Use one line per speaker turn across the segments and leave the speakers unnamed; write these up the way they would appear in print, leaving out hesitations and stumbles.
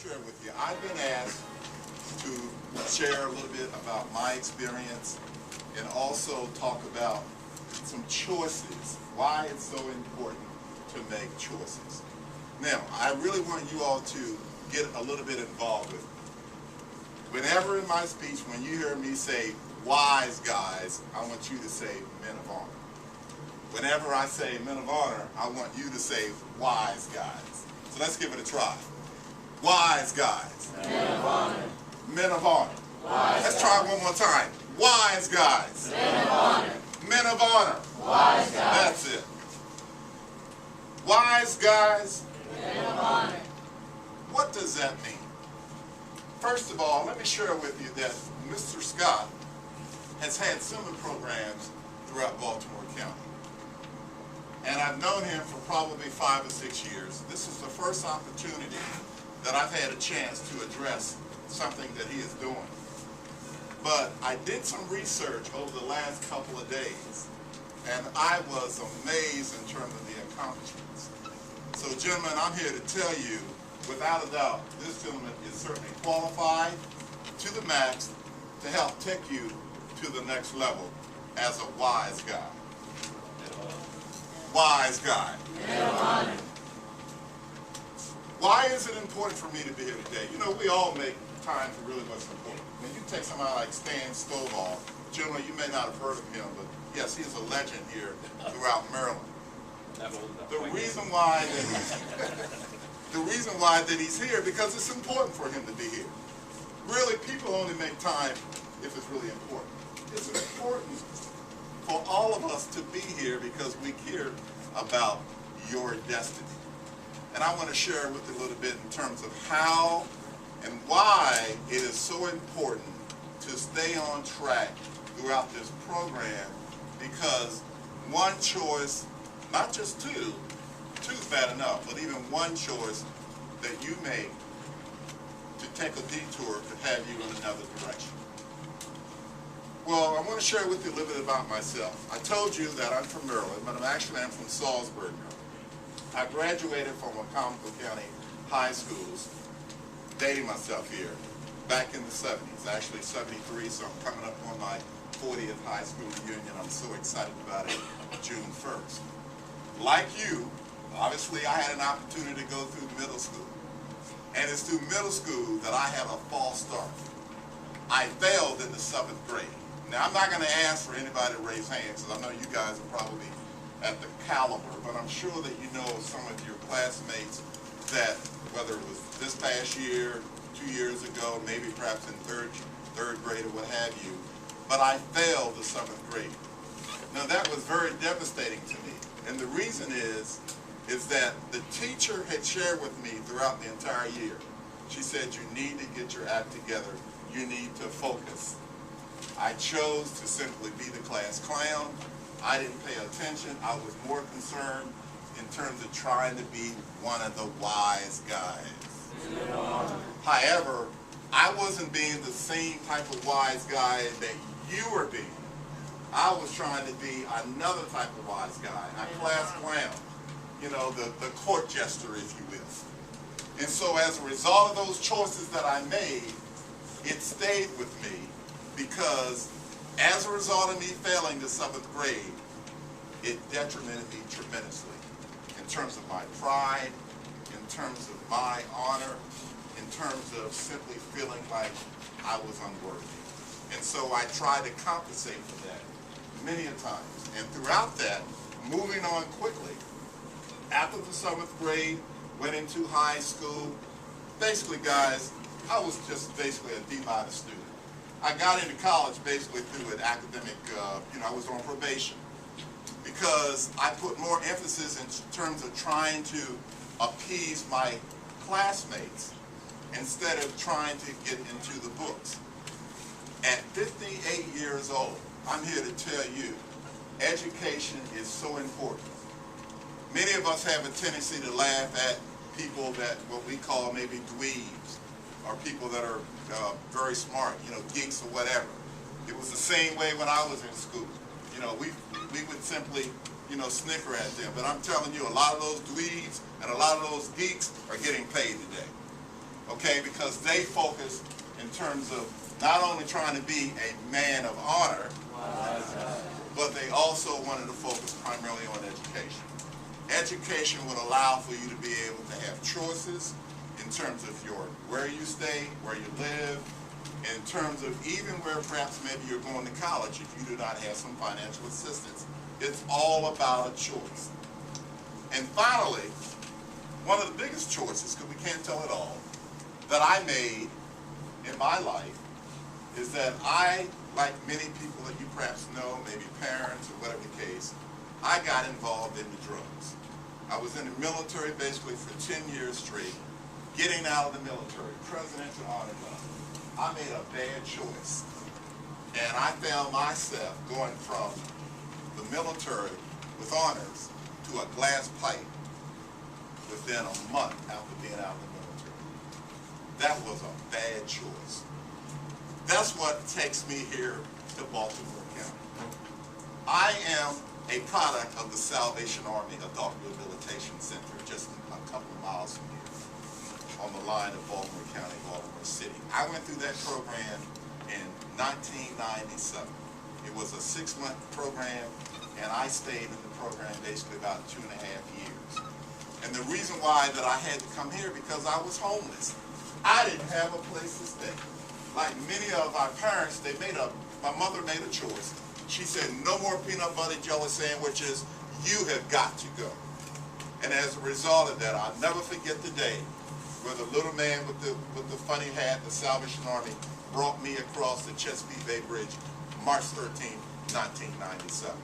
share with you. I've been asked to share a little bit about my experience and also talk about some choices, why it's so important to make choices. Now, I really want you all to get a little bit involved with me. Whenever in my speech, when you hear me say wise guys, I want you to say men of honor. Whenever I say men of honor, I want you to say wise guys. So let's give it a try. Wise guys.
Men of honor.
Men of honor.
Wise
let's
guys.
try one more time. Wise guys.
Men of honor.
Men of honor.
Wise guys.
That's it. Wise guys.
Men of honor.
What does that mean? First of all, let me share with you that Mr. Scott has had similar programs throughout Baltimore County. And I've known him for probably 5 or 6 years. This is the first opportunity that I've had a chance to address something that he is doing. But I did some research over the last couple of days, and I was amazed in terms of the accomplishments. So gentlemen, I'm here to tell you, without a doubt, this gentleman is certainly qualified to the max to help take you to the next level as a wise guy. Wise guy. Why is it important for me to be here today? You know, we all make time for really what's important. When you take somebody like Stan Stovall, gentlemen, you may not have heard of him, but yes, he's a legend here throughout Maryland. The reason why that he's here, because it's important for him to be here. Really, people only make time if it's really important. It's important for all of us to be here because we care about your destiny. And I want to share with you a little bit in terms of how and why it is so important to stay on track throughout this program, because one choice, not just two's bad enough, but even one choice that you make to take a detour could have you in another direction. Well, I want to share with you a little bit about myself. I told you that I'm from Maryland, but I'm from Salisbury, Maryland. I graduated from Montgomery County high schools, dating myself here, back in the 70s, actually 73, so I'm coming up on my 40th high school reunion. I'm so excited about it, June 1st. Like you, obviously I had an opportunity to go through middle school. And it's through middle school that I had a false start. I failed in the 7th grade. Now, I'm not going to ask for anybody to raise hands, because I know you guys are probably at the caliber, but I'm sure that you know some of your classmates that, whether it was this past year, 2 years ago, maybe perhaps in third grade or what have you, but I failed the 7th grade. Now, that was very devastating to me, and the reason is that the teacher had shared with me throughout the entire year. She said, you need to get your act together, you need to focus. I chose to simply be the class clown. I didn't pay attention. I was more concerned in terms of trying to be one of the wise guys. However, I wasn't being the same type of wise guy that you were being. I was trying to be another type of wise guy, a class clown, you know, the court jester, if you will. And so as a result of those choices that I made, it stayed with me, because as a result of me failing the 7th grade, it detrimented me tremendously in terms of my pride, in terms of my honor, in terms of simply feeling like I was unworthy. And so I tried to compensate for that many a times. And throughout that, moving on quickly, after the 7th grade, went into high school. Basically, guys, I was just basically a D-minus student. I got into college basically through an academic, I was on probation, because I put more emphasis in terms of trying to appease my classmates instead of trying to get into the books. At 58 years old, I'm here to tell you, education is so important. Many of us have a tendency to laugh at people that what we call maybe dweebs, or people that are very smart, geeks or whatever. It was the same way when I was in school. We would simply, snicker at them. But I'm telling you, a lot of those dweebs and a lot of those geeks are getting paid today. okay, because they focus in terms of not only trying to be a man of honor, but they also wanted to focus primarily on education. Education would allow for you to be able to have choices in terms of where you stay, where you live, in terms of even where perhaps maybe you're going to college if you do not have some financial assistance. It's all about a choice. And finally, one of the biggest choices, because we can't tell it all, that I made in my life is that I, like many people that you perhaps know, maybe parents or whatever the case, I got involved in the drugs. I was in the military basically for 10 years straight. Getting out of the military, Presidential Honor Guard, I made a bad choice. And I found myself going from the military with honors to a glass pipe within a month after being out of the military. That was a bad choice. That's what takes me here to Baltimore County. I am a product of the Salvation Army Adult Rehabilitation Center, just a couple of miles from here, on the line of Baltimore County, Baltimore City. I went through that program in 1997. It was a 6-month program, and I stayed in the program basically about 2.5 years. And the reason why that I had to come here, because I was homeless. I didn't have a place to stay. Like many of our parents, my mother made a choice. She said, no more peanut butter jelly sandwiches, you have got to go. And as a result of that, I'll never forget the day where the little man with the funny hat, the Salvation Army, brought me across the Chesapeake Bay Bridge, March 13, 1997.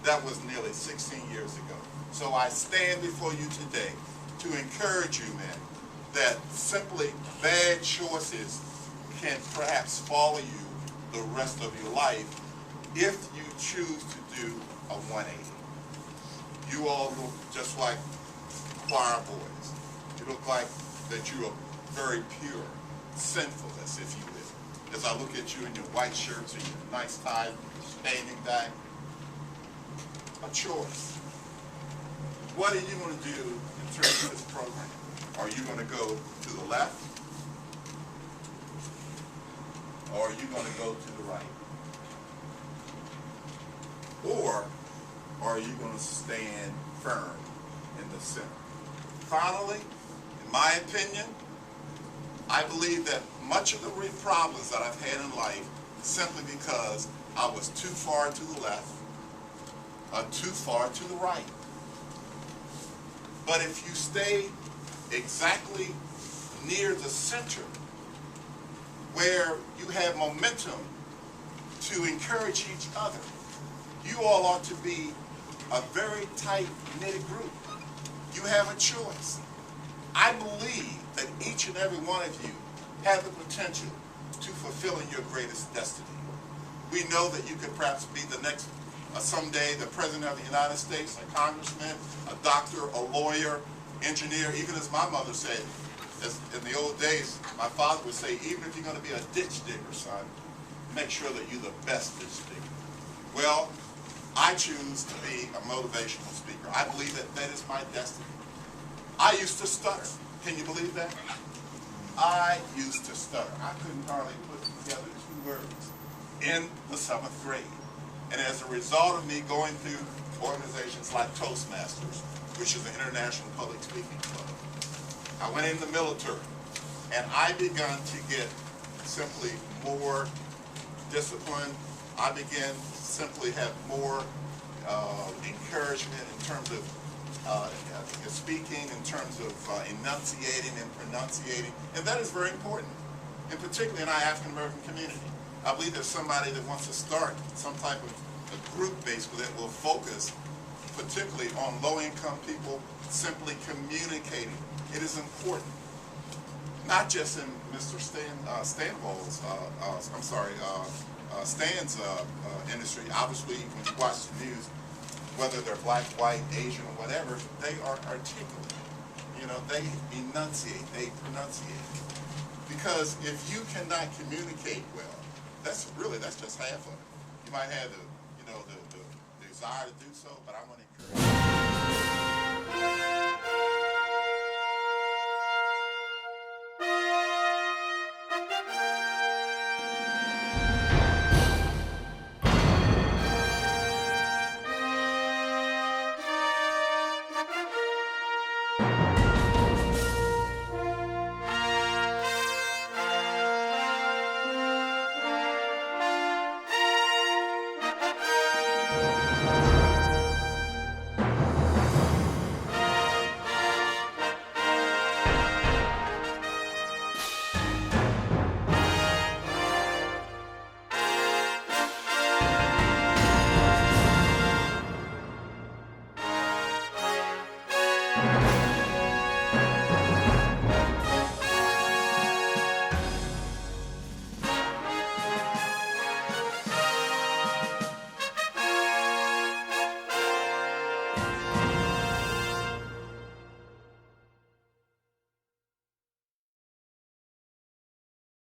That was nearly 16 years ago. So I stand before you today to encourage you, men, that simply bad choices can perhaps follow you the rest of your life if you choose to do a 180. You all look just like choir boys. You look like that you are very pure, sinfulness, if you will. As I look at you in your white shirts and your nice tie, standing back, a choice. What are you going to do in terms of this program? Are you going to go to the left? Or are you going to go to the right? Or are you going to stand firm in the center? Finally, in my opinion, I believe that much of the problems that I've had in life simply because I was too far to the left or too far to the right. But if you stay exactly near the center, where you have momentum to encourage each other, you all ought to be a very tight-knit group. You have a choice. I believe that each and every one of you have the potential to fulfilling your greatest destiny. We know that you could perhaps be the next, someday, the President of the United States, a congressman, a doctor, a lawyer, engineer, even as my mother said, as in the old days, my father would say, even if you're going to be a ditch digger, son, make sure that you're the best ditch digger. Well, I choose to be a motivational speaker. I believe that that is my destiny. I used to stutter. Can you believe that? I used to stutter. I couldn't hardly put together 2 words in the 7th grade. And as a result of me going through organizations like Toastmasters, which is an international public speaking club, I went in the military, and I began to get simply more discipline. I began to simply have more encouragement in terms of speaking, in terms of enunciating and pronunciating, and that is very important, and particularly in our African American community. I believe there's somebody that wants to start some type of a group basically that will focus particularly on low-income people simply communicating. It is important, not just in Mr. Stan's industry. Obviously, when you watch the news, whether they're black, white, Asian, or whatever, they are articulate. You know, they enunciate, they pronunciate. Because if you cannot communicate well, that's just half of it. You might have the desire to do so, but I want to encourage you.